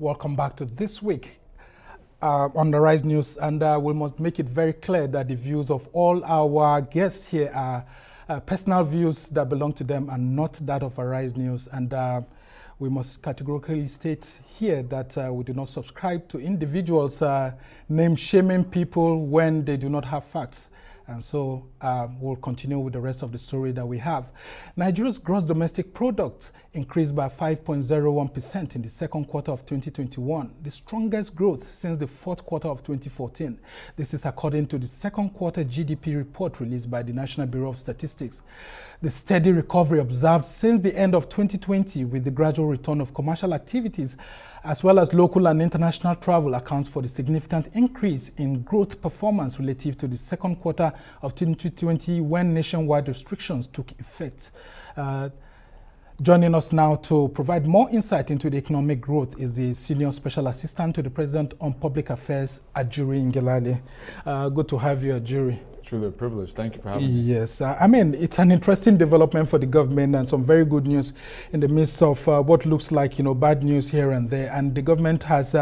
Welcome back to This Week on the Rise News, and we must make it very clear that the views of all our guests here are personal views that belong to them and not that of Rise News. And we must categorically state here that we do not subscribe to individuals name-shaming people when they do not have facts. And so we'll continue with the rest of the story that we have. Nigeria's gross domestic product increased by 5.01% in the second quarter of 2021, the strongest growth since the fourth quarter of 2014. This is according to the second quarter GDP report released by the National Bureau of Statistics. The steady recovery observed since the end of 2020 with the gradual return of commercial activities as well as local and international travel accounts for the significant increase in growth performance relative to the second quarter of 2020 when nationwide restrictions took effect. Joining us now to provide more insight into the economic growth is the Senior Special Assistant to the President on Public Affairs, Ajuri Ngilale. Good to have you, Ajuri. Truly a privilege. Thank you for having me. Yes, I mean, it's an interesting development for the government and some very good news in the midst of what looks like, bad news here and there. And the government has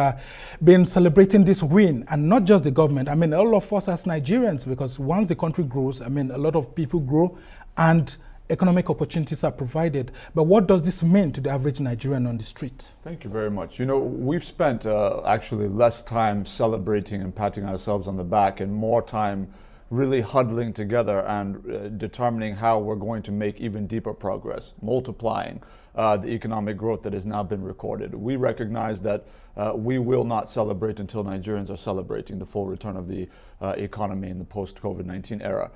been celebrating this win, and not just the government. I mean, all of us as Nigerians, because once the country grows, I mean, a lot of people grow and economic opportunities are provided. But what does this mean to the average Nigerian on the street? Thank you very much. We've spent actually less time celebrating and patting ourselves on the back and more time really huddling together and determining how we're going to make even deeper progress, multiplying the economic growth that has now been recorded. We recognize that we will not celebrate until Nigerians are celebrating the full return of the economy in the post-COVID-19 era.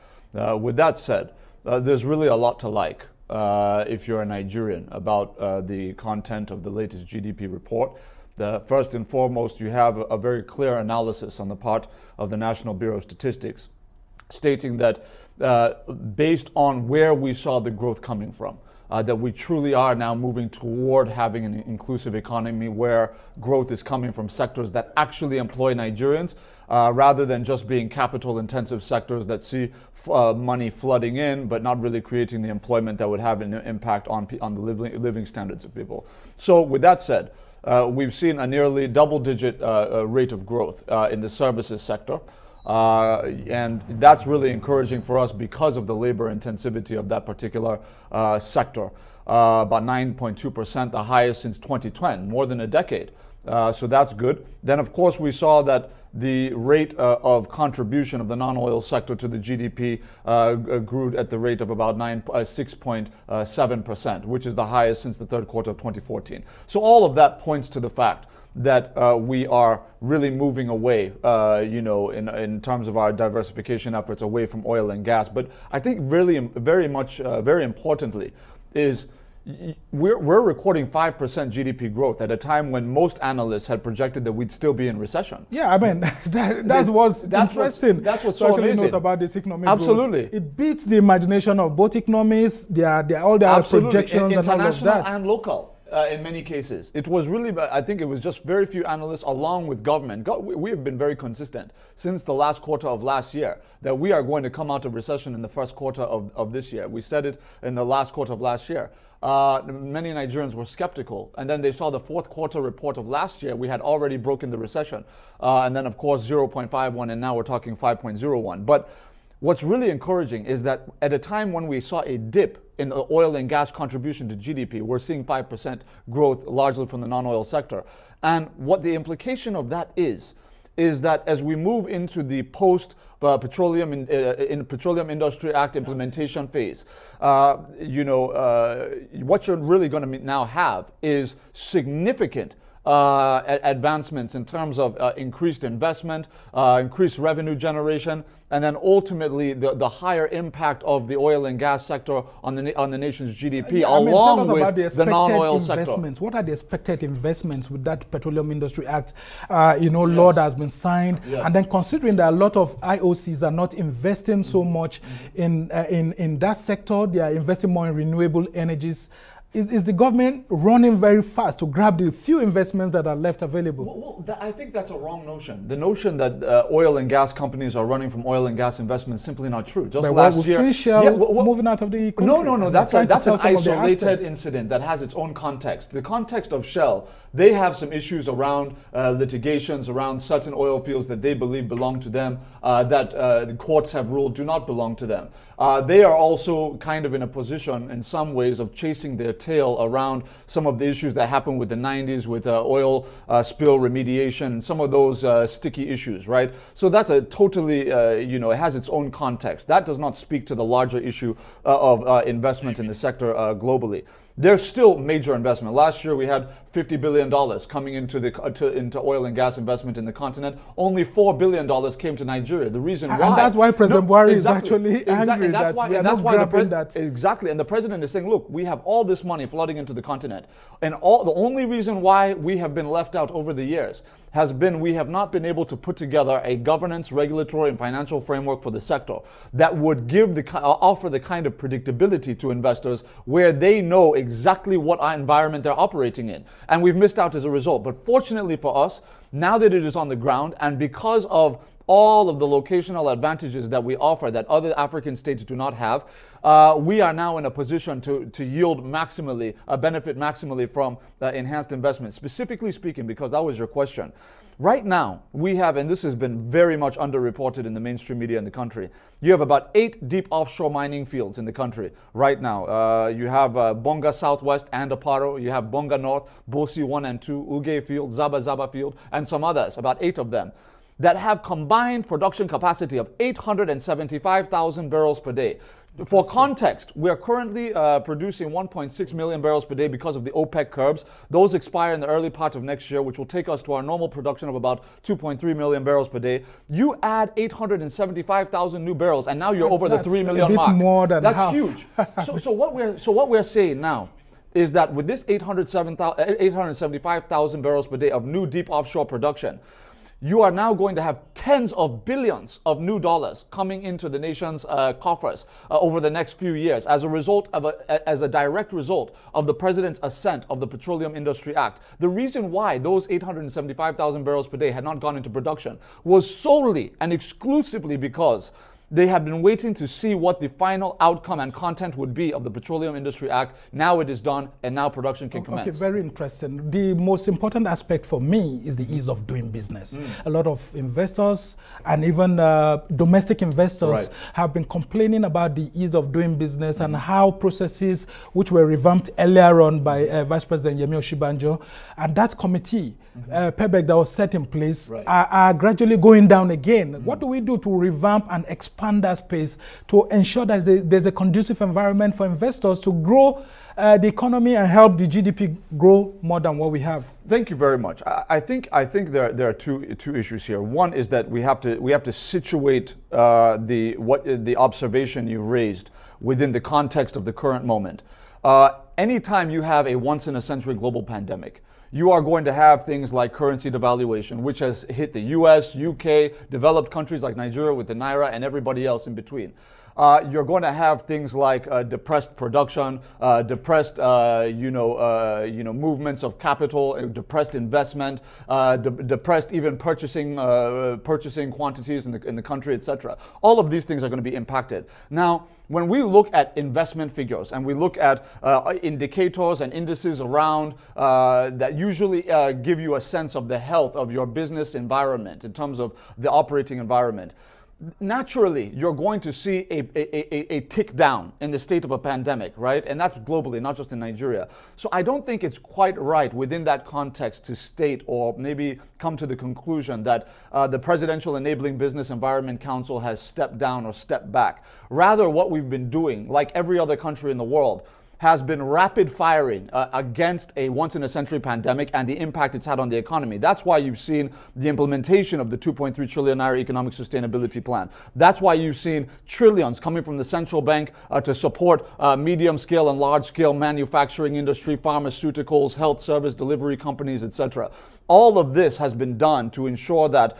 With that said, there's really a lot to like if you're a Nigerian about the content of the latest GDP report. First and foremost, you have a very clear analysis on the part of the National Bureau of Statistics stating that based on where we saw the growth coming from, that we truly are now moving toward having an inclusive economy where growth is coming from sectors that actually employ Nigerians rather than just being capital-intensive sectors that see money flooding in but not really creating the employment that would have an impact on the living standards of people. So with that said, we've seen a nearly double-digit rate of growth in the services sector. And that's really encouraging for us because of the labor intensivity of that particular sector. About 9.2%, the highest since 2010, more than a decade. So that's good. Then, of course, we saw that the rate of contribution of the non-oil sector to the GDP grew at the rate of about 6.7%, which is the highest since the third quarter of 2014. So all of that points to the fact that we are really moving away, in terms of our diversification efforts away from oil and gas. But I think really, very importantly, is we're recording 5% GDP growth at a time when most analysts had projected that we'd still be in recession. Yeah, I mean, that's what's interesting. That's what's so so amazing. Note about this economic Absolutely. growth. It beats the imagination of both economists, all their projections and all of that. And local. In many cases. It was really, I think it was just very few analysts along with government. We have been very consistent since the last quarter of last year that we are going to come out of recession in the first quarter of this year. We said it in the last quarter of last year. Many Nigerians were skeptical, and then they saw the fourth quarter report of last year. We had already broken the recession. And then, of course, 0.51, and now we're talking 5.01. But what's really encouraging is that at a time when we saw a dip in the oil and gas contribution to GDP, we're seeing 5% growth largely from the non-oil sector. And what the implication of that is that as we move into the Petroleum Industry Act implementation phase, what you're really going to now have is significant advancements in terms of increased investment, increased revenue generation, and then ultimately the higher impact of the oil and gas sector on the nation's GDP, along with the non-oil sector. What are the expected investments with that Petroleum Industry Act? Law that has been signed, and then considering that a lot of IOCs are not investing so much in that sector, they are investing more in renewable energies. is the government running very fast to grab the few investments that are left available? I think that's a wrong notion. The notion that oil and gas companies are running from oil and gas investment is simply not true. Just but last we've year, seen Shell moving out of the country. No. That's an isolated incident that has its own context. The context of Shell, they have some issues around litigations around certain oil fields that they believe belong to them, that the courts have ruled do not belong to them. They are also kind of in a position in some ways of chasing their tail around some of the issues that happened with the 90s with oil spill remediation and some of those sticky issues, right? So that's a totally, it has its own context. That does not speak to the larger issue of investment in the sector globally. There's still major investment. Last year we had $50 billion coming into into oil and gas investment in the continent. Only $4 billion came to Nigeria. The reason why, and that's why President Buhari is actually angry that we are not grabbing that. Exactly, and the president is saying, look, we have all this money flooding into the continent, and the only reason why we have been left out over the years has been we have not been able to put together a governance, regulatory, and financial framework for the sector that would offer the kind of predictability to investors where they know exactly what environment they're operating in. And we've missed out as a result. But fortunately for us, now that it is on the ground, and because of all of the locational advantages that we offer that other African states do not have, we are now in a position to yield maximally, benefit maximally from enhanced investment. Specifically speaking, because that was your question, right now we have, and this has been very much underreported in the mainstream media in the country, you have about 8 deep offshore mining fields in the country right now. You have Bonga Southwest and Aparo, you have Bonga North, Bosi 1 and 2, Uge Field, Zaba Field, and some others, about 8 of them, that have combined production capacity of 875,000 barrels per day. For context, we are currently producing 1.6 million barrels per day because of the OPEC curbs. Those expire in the early part of next year, which will take us to our normal production of about 2.3 million barrels per day. You add 875,000 new barrels, and now you're over the 3 million mark. More than That's half. huge. So what we're saying now is that with this 875,000 barrels per day of new deep offshore production, you are now going to have tens of billions of new dollars coming into the nation's coffers over the next few years as a direct result of the president's assent of the Petroleum Industry Act. The reason why those 875,000 barrels per day had not gone into production was solely and exclusively because they have been waiting to see what the final outcome and content would be of the Petroleum Industry Act. Now it is done, and now production can commence. Okay, very interesting. The most important aspect for me is the ease of doing business. A lot of investors and even domestic investors have been complaining about the ease of doing business and how processes, which were revamped earlier on by Vice President Yemi Oshibanjo, and that committee, PEBEC, that was set in place, are gradually going down again. What do we do to revamp and expand that space to ensure that there's a conducive environment for investors to grow the economy and help the GDP grow more than what we have? Thank you very much. I think there are two issues here. One is that we have to situate the observation you raised within the context of the current moment. Anytime you have a once in a century global pandemic, you are going to have things like currency devaluation, which has hit the US, UK, developed countries like Nigeria with the Naira, and everybody else in between. You're going to have things like depressed production, depressed, movements of capital, depressed investment, depressed even purchasing quantities in the country, etc. All of these things are going to be impacted. Now, when we look at investment figures and we look at indicators and indices around that usually give you a sense of the health of your business environment in terms of the operating environment, naturally, you're going to see a tick down in the state of a pandemic, right? And that's globally, not just in Nigeria. So I don't think it's quite right within that context to state or maybe come to the conclusion that the Presidential Enabling Business Environment Council has stepped down or stepped back. Rather, what we've been doing, like every other country in the world, has been rapid firing against a once-in-a-century pandemic and the impact it's had on the economy. That's why you've seen the implementation of the 2.3 trillion naira economic sustainability plan. That's why you've seen trillions coming from the central bank to support medium-scale and large-scale manufacturing industry, pharmaceuticals, health service delivery companies, etc. All of this has been done to ensure that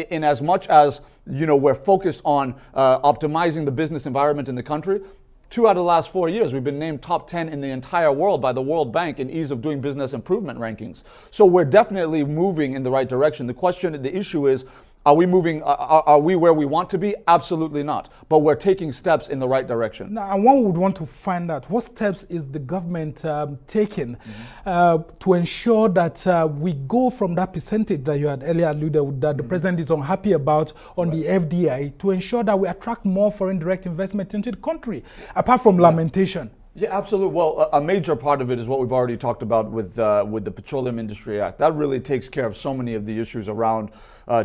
in as much as we're focused on optimizing the business environment in the country, 2 out of the last 4 years, we've been named top 10 in the entire world by the World Bank in ease of doing business improvement rankings. So we're definitely moving in the right direction. The issue is, are we moving, are we where we want to be? Absolutely not. But we're taking steps in the right direction. Now, one would want to find out what steps is the government taking to ensure that we go from that percentage that you had earlier alluded that the president is unhappy about on the FDI to ensure that we attract more foreign direct investment into the country, apart from lamentation. Yeah, absolutely. Well, a major part of it is what we've already talked about with the Petroleum Industry Act. That really takes care of so many of the issues around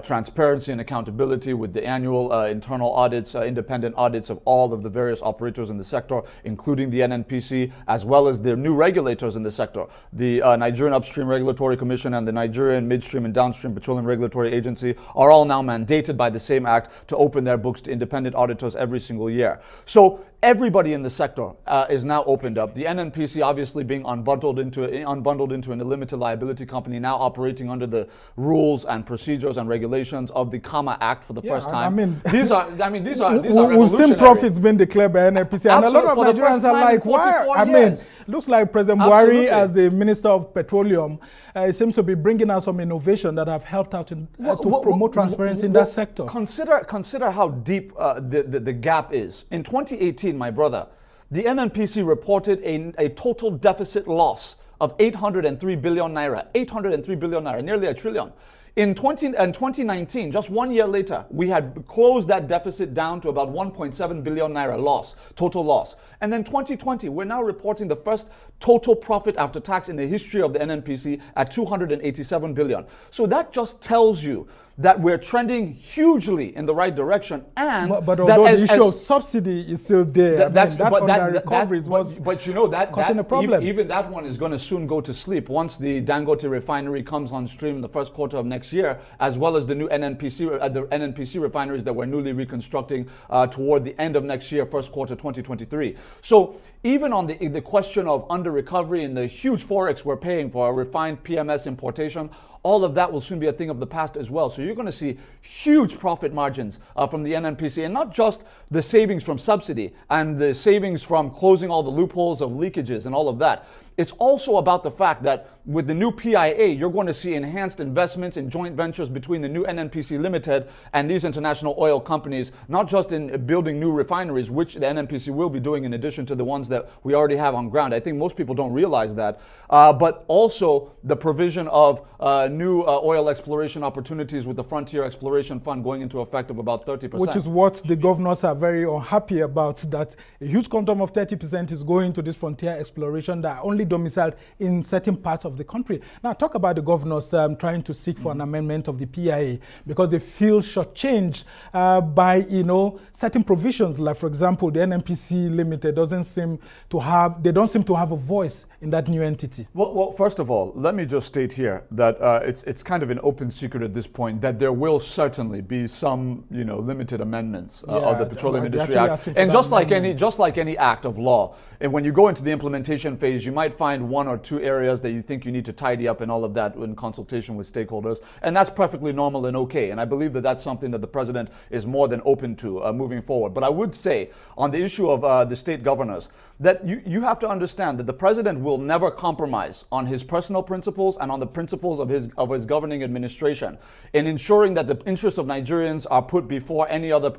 transparency and accountability with the annual internal audits, independent audits of all of the various operators in the sector, including the NNPC, as well as the new regulators in the sector. The Nigerian Upstream Regulatory Commission and the Nigerian Midstream and Downstream Petroleum Regulatory Agency are all now mandated by the same act to open their books to independent auditors every single year. So everybody in the sector is now opened up. The NNPC obviously being unbundled into an unlimited liability company, now operating under the rules and procedures and regulations of the Comma Act for the first time. These are we've seen profits being declared by NNPC, and a lot of Nigerians are like, why? Looks like President Buhari, as the Minister of Petroleum, seems to be bringing out some innovation that have helped out to promote transparency in that sector. Consider how deep the gap is. In 2018, my brother, the NNPC reported a total deficit loss of 803 billion naira. 803 billion naira, nearly $1 trillion. In 2019, just 1 year later, we had closed that deficit down to about 1.7 billion naira loss, total loss. And then 2020, we're now reporting the first total profit after tax in the history of the NNPC at 287 billion. So that just tells you that we're trending hugely in the right direction, and but although the issue of subsidy is still there, but you know that causing a problem. Even that one is going to soon go to sleep once the Dangote refinery comes on stream in the first quarter of next year, as well as the new NNPC refineries that we're newly reconstructing toward the end of next year, first quarter 2023. So even on the question of under recovery and the huge forex we're paying for our refined PMS importation, all of that will soon be a thing of the past as well. So you're going to see huge profit margins from the NNPC, and not just the savings from subsidy and the savings from closing all the loopholes of leakages and all of that. It's also about the fact that with the new PIA, you're going to see enhanced investments in joint ventures between the new NNPC Limited and these international oil companies, not just in building new refineries, which the NNPC will be doing in addition to the ones that we already have on ground. I think most people don't realize that. But also the provision of new oil exploration opportunities with the Frontier Exploration Fund going into effect of about 30%. Which is what the governors are very unhappy about, that a huge quantum of 30% is going to this frontier exploration that are only domiciled in certain parts of the country. Now, talk about the governors trying to seek for an amendment of the PIA because they feel shortchanged by, certain provisions. Like, for example, the NNPC Limited don't seem to have a voice in that new entity. Well, first of all, let me just state here that it's kind of an open secret at this point that there will certainly be some, limited amendments of the Petroleum Industry Act. And just like any act of law, and when you go into the implementation phase, you might find one or two areas that you think you need to tidy up and all of that in consultation with stakeholders. And that's perfectly normal and okay. And I believe that that's something that the president is more than open to moving forward. But I would say on the issue of the state governors, that you have to understand that the president will never compromise on his personal principles and on the principles of his governing administration in ensuring that the interests of Nigerians are put before any other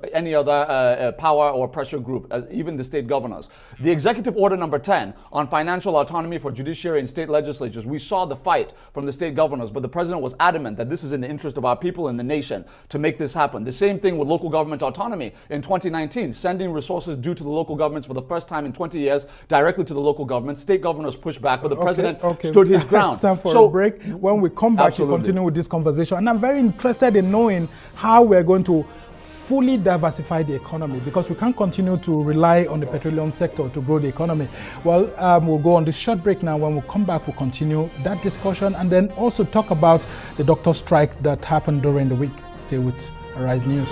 power or pressure group, even the state governors. The executive order number 10 on financial autonomy for judiciary and state legislatures, we saw the fight from the state governors, but the president was adamant that this is in the interest of our people and the nation to make this happen. The same thing with local government autonomy in 2019, sending resources due to the local governments for the first time in 20 years directly to the local government. State governors pushed back, but the president stood his ground. It's time for a break. When we come back, we'll continue with this conversation. And I'm very interested in knowing how we're going to fully diversify the economy, because we can't continue to rely on the petroleum sector to grow the economy. Well, we'll go on this short break now. When we come back, we'll continue that discussion and then also talk about the doctor strike that happened during the week. Stay with Arise News.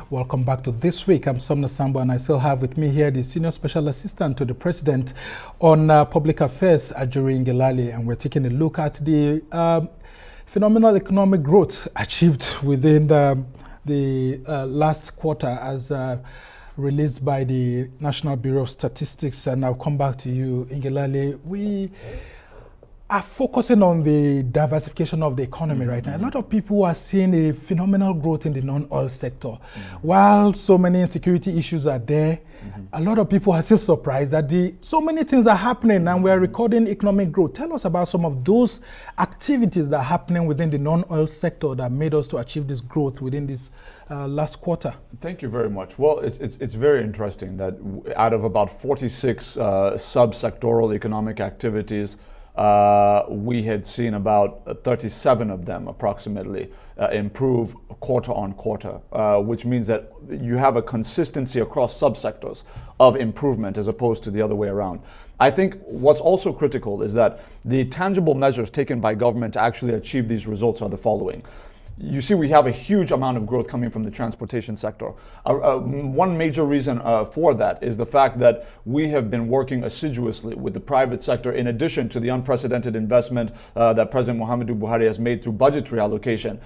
Welcome back to This Week. I'm Somna Sambo, and I still have with me here the Senior Special Assistant to the President on Public Affairs, Ajuri Ngilale, and we're taking a look at the phenomenal economic growth achieved within the last quarter as released by the National Bureau of Statistics, and I'll come back to you, Ngelale. We are focusing on the diversification of the economy right now. A lot of people are seeing a phenomenal growth in the non-oil sector. While so many insecurity issues are there, a lot of people are still surprised that so many things are happening and we're recording economic growth. Tell us about some of those activities that are happening within the non-oil sector that made us to achieve this growth within this last quarter. Thank you very much. Well, it's very interesting that out of about 46 sub-sectoral economic activities, we had seen about 37 of them approximately improve quarter on quarter, which means that you have a consistency across subsectors of improvement as opposed to the other way around. I think what's also critical is that the tangible measures taken by government to actually achieve these results are the following. You see, we have a huge amount of growth coming from the transportation sector. One major reason for that is the fact that we have been working assiduously with the private sector in addition to the unprecedented investment that President Muhammadu Buhari has made through budgetary allocation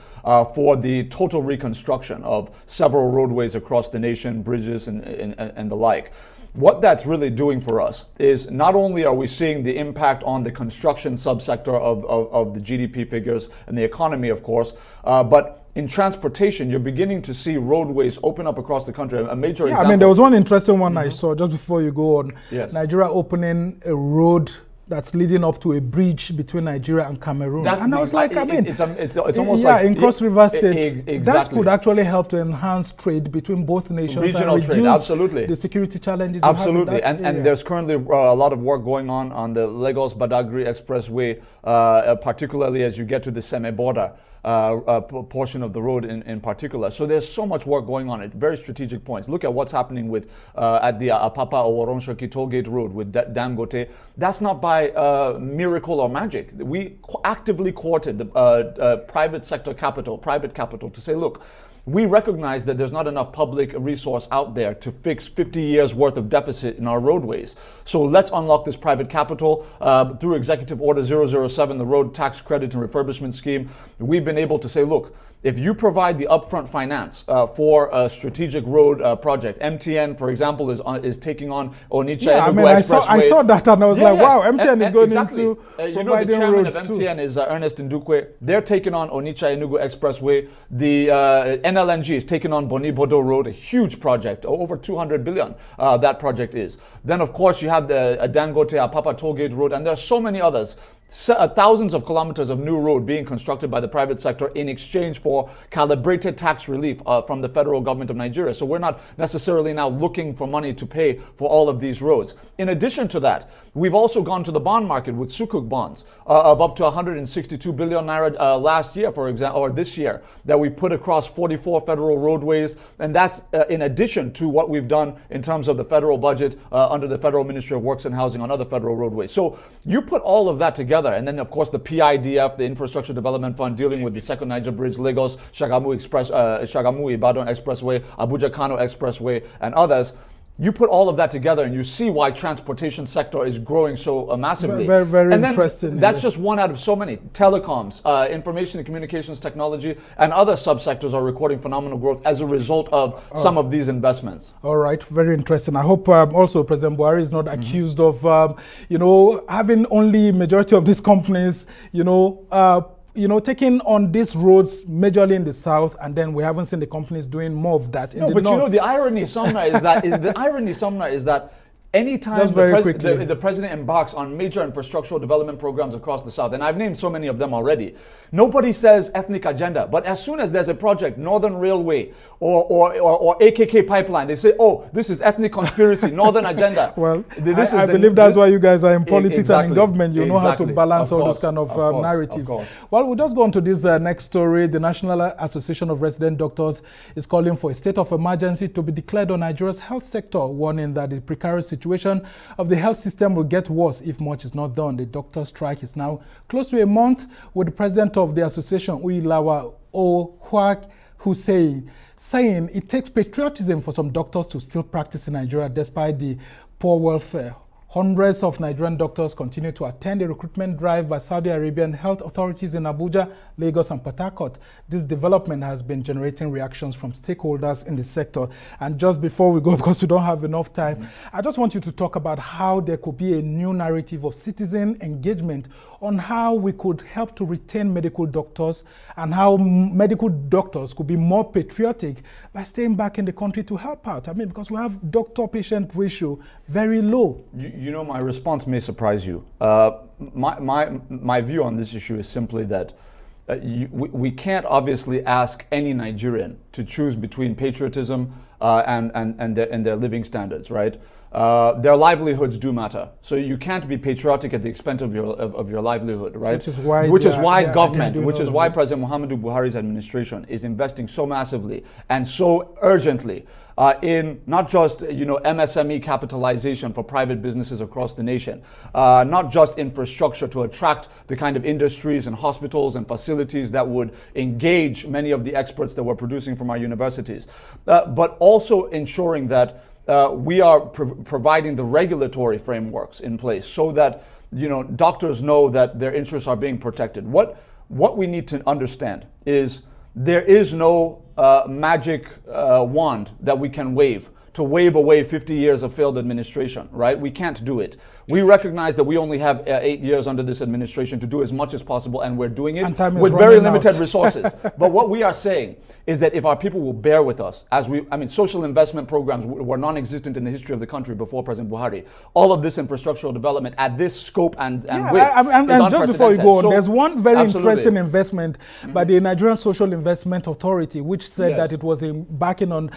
for the total reconstruction of several roadways across the nation, bridges and the like. What that's really doing for us is not only are we seeing the impact on the construction subsector of the GDP figures and the economy, of course, but in transportation, you're beginning to see roadways open up across the country. A major example. I mean, there was one interesting one I saw just before you go on. Yes. Nigeria opening a road that's leading up to a bridge between Nigeria and Cameroon. And I was like, I mean, it's almost like in Cross River State, exactly. That could actually help to enhance trade between both nations. Regional and trade, reduce absolutely. the security challenges. Absolutely, and there's currently a lot of work going on the Lagos-Badagry Expressway, particularly as you get to the Seme border. Portion of the road in particular. So there's so much work going on at very strategic points. Look at what's happening with at the Apapa Oworonshoki toll gate road with Dangote. That's not by miracle or magic. We actively courted the private sector capital, private capital, to say, look, we recognize that there's not enough public resource out there to fix 50 years worth of deficit in our roadways. So let's unlock this private capital through Executive Order 007, the Road Tax Credit and Refurbishment Scheme. We've been able to say, look, if you provide the upfront finance for a strategic road project, MTN, for example, is taking on Onitsha-Enugu Expressway. I saw that and I was like, wow, MTN is going exactly. into you know, the chairman of MTN too. is Ernest Ndukwe. They're taking on Onitsha-Enugu Expressway. The NLNG is taking on Boni-Bodo Road, a huge project, over 200 billion that project is. Then, of course, you have the Dangote-Apapa Tollgate Road, and there are so many others. Thousands of kilometers of new road being constructed by the private sector in exchange for calibrated tax relief from the federal government of Nigeria. So we're not necessarily now looking for money to pay for all of these roads. In addition to that, we've also gone to the bond market with sukuk bonds of up to 162 billion naira last year, for example, or this year, that we've put across 44 federal roadways. And that's in addition to what we've done in terms of the federal budget under the Federal Ministry of Works and Housing on other federal roadways. So you put all of that together. And then, of course, the PIDF, the Infrastructure Development Fund, dealing with the Second Niger Bridge, Lagos, Shagamu Ibadan Expressway, Abuja Kano Expressway, and others. You put all of that together and you see why transportation sector is growing so massively. Very, very and interesting. That's just one out of so many. Telecoms, information and communications technology, and other subsectors are recording phenomenal growth as a result of some of these investments. All right, very interesting. I hope also President Buhari is not accused of, having only majority of these companies, taking on these roads majorly in the south, and then we haven't seen the companies doing more of that in the north. No, but the irony, Somna, is that anytime the president embarks on major infrastructural development programs across the south, and I've named so many of them already, nobody says ethnic agenda. But as soon as there's a project, Northern Railway or AKK pipeline, they say, oh, this is ethnic conspiracy, Northern agenda. Well, I believe that's why you guys are in politics and in government. You know how to balance all those kind of narratives. Well, we'll just go on to this next story. The National Association of Resident Doctors is calling for a state of emergency to be declared on Nigeria's health sector, warning that the precarious situation of the health system will get worse if much is not done. The doctor strike is now close to a month, with the president of the association, Uilawa Ohwak Hussein, saying it takes patriotism for some doctors to still practice in Nigeria despite the poor welfare. Hundreds of Nigerian doctors continue to attend a recruitment drive by Saudi Arabian health authorities in Abuja, Lagos, and Port Harcourt. This development has been generating reactions from stakeholders in the sector. And just before we go, because we don't have enough time, I just want you to talk about how there could be a new narrative of citizen engagement on how we could help to retain medical doctors and how medical doctors could be more patriotic by staying back in the country to help out. I mean, because we have doctor-patient ratio very low. You know, my response may surprise you. My view on this issue is simply that we can't obviously ask any Nigerian to choose between patriotism and their living standards, right? Their livelihoods do matter, so you can't be patriotic at the expense of your livelihood, right? Which is why President Muhammadu Buhari's administration is investing so massively and so urgently in not just MSME capitalization for private businesses across the nation, not just infrastructure to attract the kind of industries and hospitals and facilities that would engage many of the experts that we're producing from our universities, but also ensuring that we are providing the regulatory frameworks in place so that doctors know that their interests are being protected. What we need to understand is there is no magic wand that we can wave to wave away 50 years of failed administration, right? We can't do it. We recognize that we only have 8 years under this administration to do as much as possible, and we're doing it with very limited resources. But what we are saying is that if our people will bear with us, social investment programs were non-existent in the history of the country before President Buhari. All of this infrastructural development at this scope and width is just before you go on, there's one very interesting Absolutely. Investment by the Nigerian Social Investment Authority, which said that it was backing on,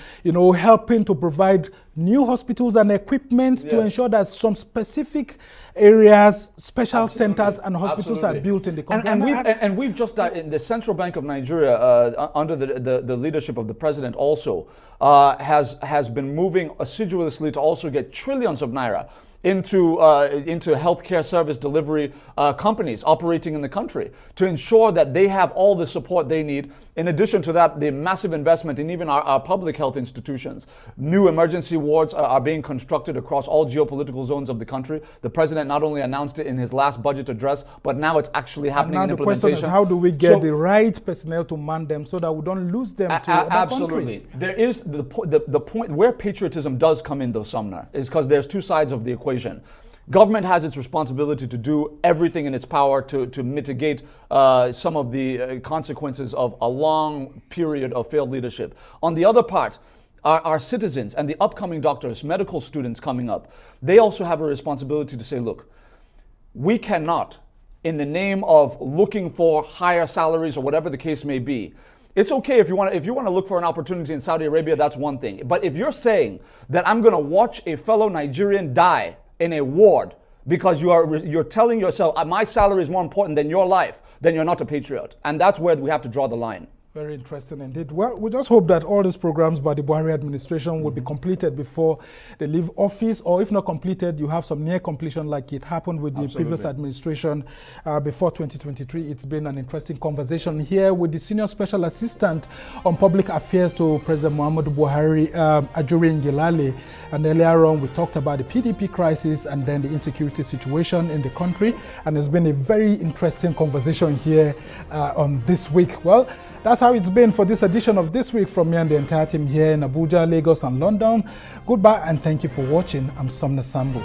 helping to provide new hospitals and equipment to ensure that some specific areas, special centers and hospitals are built in the country. And we've just in the Central Bank of Nigeria, under the leadership of the president, also has been moving assiduously to also get trillions of naira into healthcare service delivery companies operating in the country to ensure that they have all the support they need. In addition to that, the massive investment in even our public health institutions. New emergency wards are being constructed across all geopolitical zones of the country. The president not only announced it in his last budget address, but now it's actually happening in implementation. The question is, how do we get the right personnel to man them so that we don't lose them to other countries? There is the point where patriotism does come in, though, Sumner, is because there's two sides of the equation. Government has its responsibility to do everything in its power to mitigate some of the consequences of a long period of failed leadership. On the other part, our citizens and the upcoming doctors, medical students coming up, they also have a responsibility to say, look, we cannot, in the name of looking for higher salaries or whatever the case may be, it's okay if you want to look for an opportunity in Saudi Arabia, that's one thing. But if you're saying that I'm going to watch a fellow Nigerian die in a ward because you're telling yourself my salary is more important than your life, then you're not a patriot. And that's where we have to draw the line. Very interesting indeed. Well, we just hope that all these programs by the Buhari administration will be completed before they leave office, or if not completed, you have some near completion like it happened with the previous administration before 2023. It's been an interesting conversation here with the Senior Special Assistant on Public Affairs to President Muhammadu Buhari, Ajuri Ngilale. And earlier on, we talked about the PDP crisis and then the insecurity situation in the country. And it's been a very interesting conversation here on This Week. Well, that's how it's been for this edition of This Week from me and the entire team here in Abuja, Lagos, and London. Goodbye and thank you for watching. I'm Sumner Sambu.